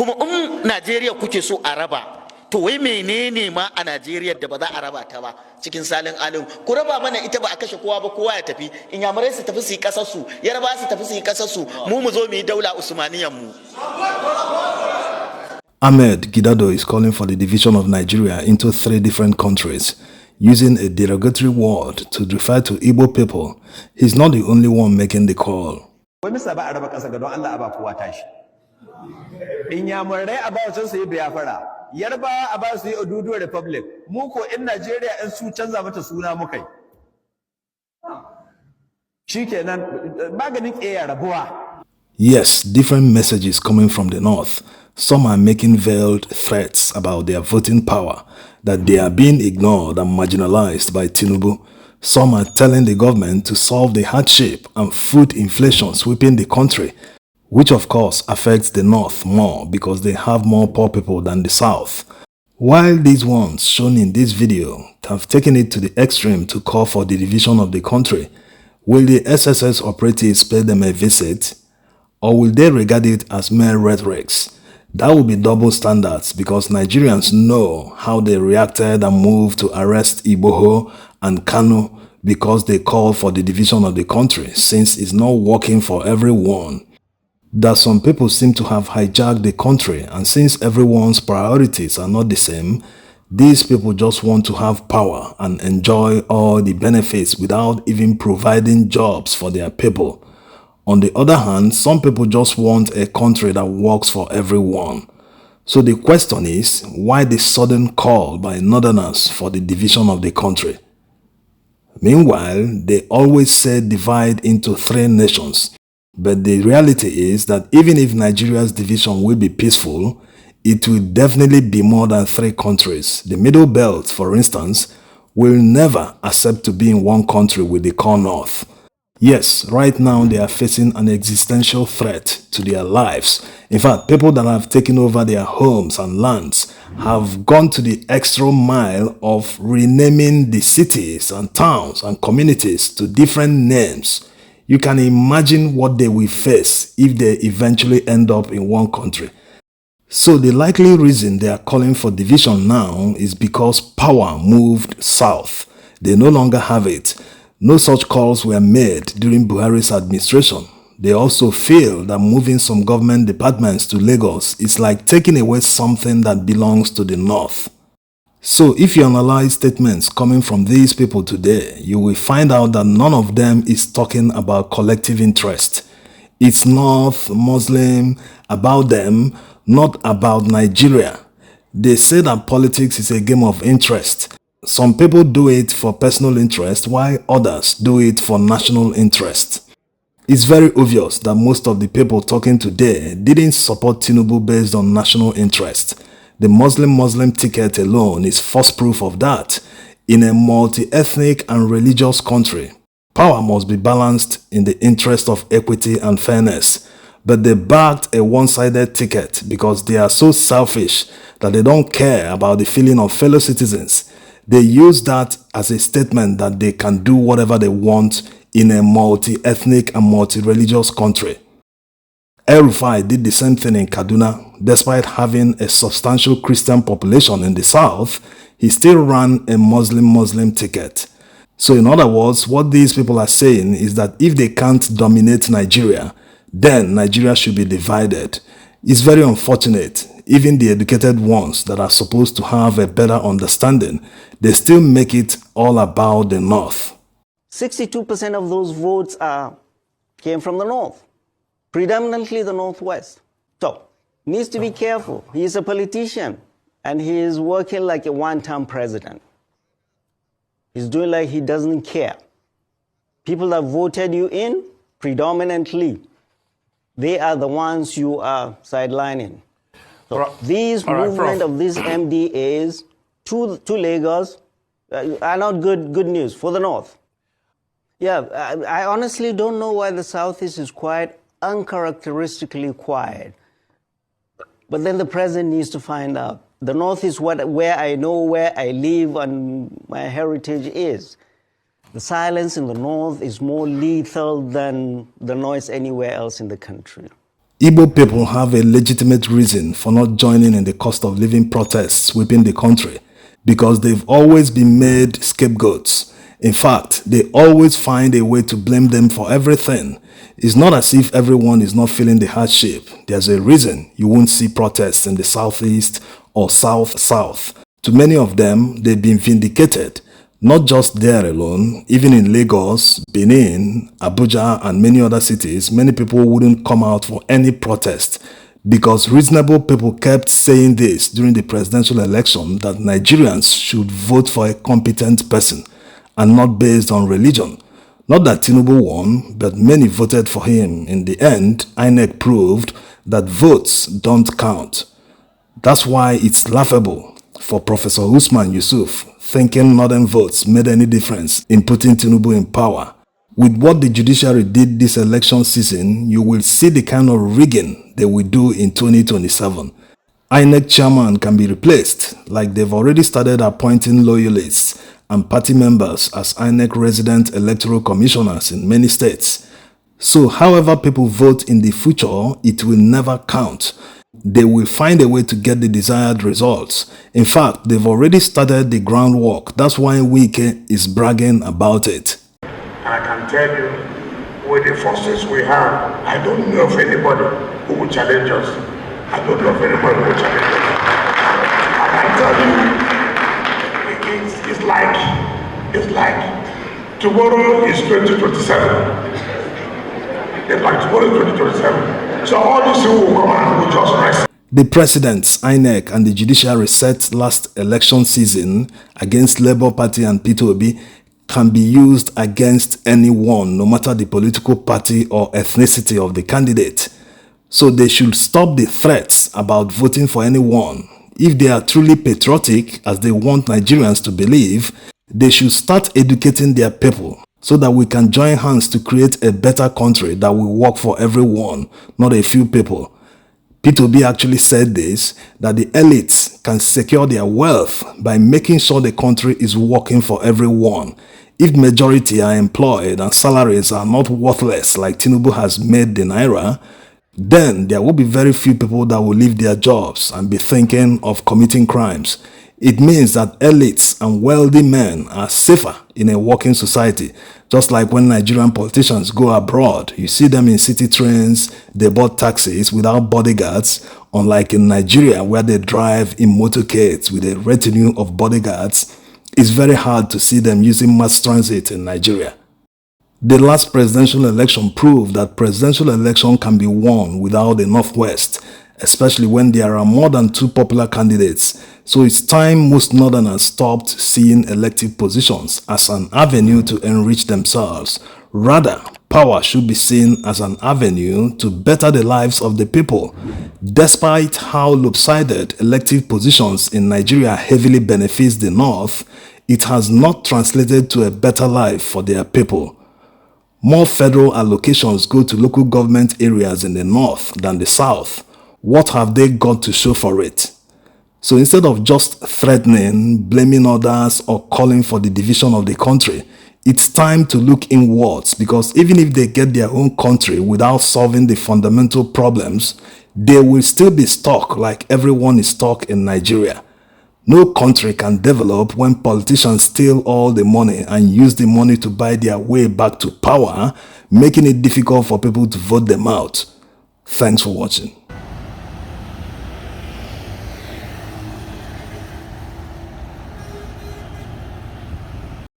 Kuma Najeriya kuke so a raba, to wai menene ma a Najeriya da ba za a raba ta ba cikin salin alim? Ku raba mana ita, ba a kashe kowa ba, kowa ya tafi. Inyamurai su tafi su yi kasar su, Yarbawa su tafi su yi kasar su, mu zo mu yi daula Usmaniyan mu. Ahmed Gidado is calling for the division of Nigeria into 3 different countries, using a derogatory word to refer to Igbo people. He's not the only one making the call. Inyamurai a ba su yi Biafra, Yarbawa a ba su yi Oduduwa Republic, mu ko in Najeriya in su canza mata suna mukai. Shikenan maganin rabuwa. Yes, different messages coming from the north. Some are making veiled threats about their voting power, that they are being ignored and marginalized by Tinubu. Some are telling the government to solve the hardship and food inflation sweeping the country, which of course affects the north more because they have more poor people than the south. While these ones shown in this video have taken it to the extreme to call for the division of the country, will the SSS operatives pay them a visit, or will they regard it as mere rhetorics? That will be double standards because Nigerians know how they reacted and moved to arrest Igboho and Kanu because they called for the division of the country, since it's not working for everyone. That some people seem to have hijacked the country, and since everyone's priorities are not the same, these people just want to have power and enjoy all the benefits without even providing jobs for their people. On the other hand, some people just want a country that works for everyone. So the question is, why the sudden call by northerners for the division of the country? Meanwhile, they always say divide into 3 nations. But the reality is that even if Nigeria's division will be peaceful, it will definitely be more than 3 countries. The Middle Belt, for instance, will never accept to be in one country with the core north. Yes, right now they are facing an existential threat to their lives. In fact, people that have taken over their homes and lands have gone to the extra mile of renaming the cities and towns and communities to different names. You can imagine what they will face if they eventually end up in one country. So the likely reason they are calling for division now is because power moved south. They no longer have it. No such calls were made during Buhari's administration. They also feel that moving some government departments to Lagos is like taking away something that belongs to the north. So if you analyze statements coming from these people today, you will find out that none of them is talking about collective interest. It's North, Muslim, about them, not about Nigeria. They say that politics is a game of interest. Some people do it for personal interest, while others do it for national interest. It's very obvious that most of the people talking today didn't support Tinubu based on national interest. The Muslim ticket alone is first proof of that. In a multi-ethnic and religious country, power must be balanced in the interest of equity and fairness. But they backed a one-sided ticket because they are so selfish that they don't care about the feeling of fellow citizens. They use that as a statement that they can do whatever they want in a multi-ethnic and multi-religious country. El-Rufai did the same thing in Kaduna. Despite having a substantial Christian population in the south, he still ran a Muslim ticket. So in other words, what these people are saying is that if they can't dominate Nigeria, then Nigeria should be divided. It's very unfortunate. Even the educated ones that are supposed to have a better understanding, they still make it all about the north. 62% of those votes came from the north, predominantly the northwest. So, needs to be careful. He is a politician, and he is working like a one-term president. He's doing like he doesn't care. People that voted you in, predominantly, they are the ones you are sidelining. So these movement of these MDAs to Lagos are not good news for the north. Yeah, I honestly don't know why the southeast is quiet, uncharacteristically quiet. But then the president needs to find out. The north is where I know where I live and my heritage is. The silence in the north is more lethal than the noise anywhere else in the country. Igbo people have a legitimate reason for not joining in the cost of living protests sweeping the country because they've always been made scapegoats. In fact, they always find a way to blame them for everything. It's not as if everyone is not feeling the hardship. There's a reason you won't see protests in the southeast or south-south. To many of them, they've been vindicated. Not just there alone, even in Lagos, Benin, Abuja, and many other cities, many people wouldn't come out for any protest because reasonable people kept saying this during the presidential election that Nigerians should vote for a competent person and not based on religion. Not that Tinubu won, but many voted for him. In the end, INEC proved that votes don't count. That's why it's laughable for Professor Usman Yusuf thinking northern votes made any difference in putting Tinubu in power. With what the judiciary did this election season, you will see the kind of rigging they will do in 2027. INEC chairman can be replaced, like they've already started appointing loyalists and party members as INEC resident electoral commissioners in many states. So however people vote in the future, it will never count. They will find a way to get the desired results. In fact, they've already started the groundwork. That's why Wike is bragging about it. And I can tell you, with the forces we have, I don't know of anybody who will challenge us. I don't know of anybody who will challenge us. And I tell you, it's like tomorrow is 2027. It's like tomorrow is 2027. So all these people will come and will just rest. The presidents, INEC, and the judiciary set last election season against Labour Party and Peter Obi can be used against anyone, no matter the political party or ethnicity of the candidate. So they should stop the threats about voting for anyone. If they are truly patriotic, as they want Nigerians to believe, they should start educating their people so that we can join hands to create a better country that will work for everyone, not a few people. Peter Obi actually said this, that the elites can secure their wealth by making sure the country is working for everyone. If majority are employed and salaries are not worthless like Tinubu has made the Naira, then there will be very few people that will leave their jobs and be thinking of committing crimes. It means that elites and wealthy men are safer in a working society. Just like when Nigerian politicians go abroad, you see them in city trains, they board taxis without bodyguards, unlike in Nigeria where they drive in motorcades with a retinue of bodyguards. It's very hard to see them using mass transit in Nigeria. The last presidential election proved that presidential election can be won without the Northwest, especially when there are more than two popular candidates. So it's time most Northerners stopped seeing elective positions as an avenue to enrich themselves. Rather, power should be seen as an avenue to better the lives of the people. Despite how lopsided elective positions in Nigeria heavily benefits the North, it has not translated to a better life for their people. More federal allocations go to local government areas in the North than the South. What have they got to show for it? So instead of just threatening, blaming others, or calling for the division of the country, it's time to look inwards, because even if they get their own country without solving the fundamental problems, they will still be stuck like everyone is stuck in Nigeria. No country can develop when politicians steal all the money and use the money to buy their way back to power, making it difficult for people to vote them out. Thanks for watching.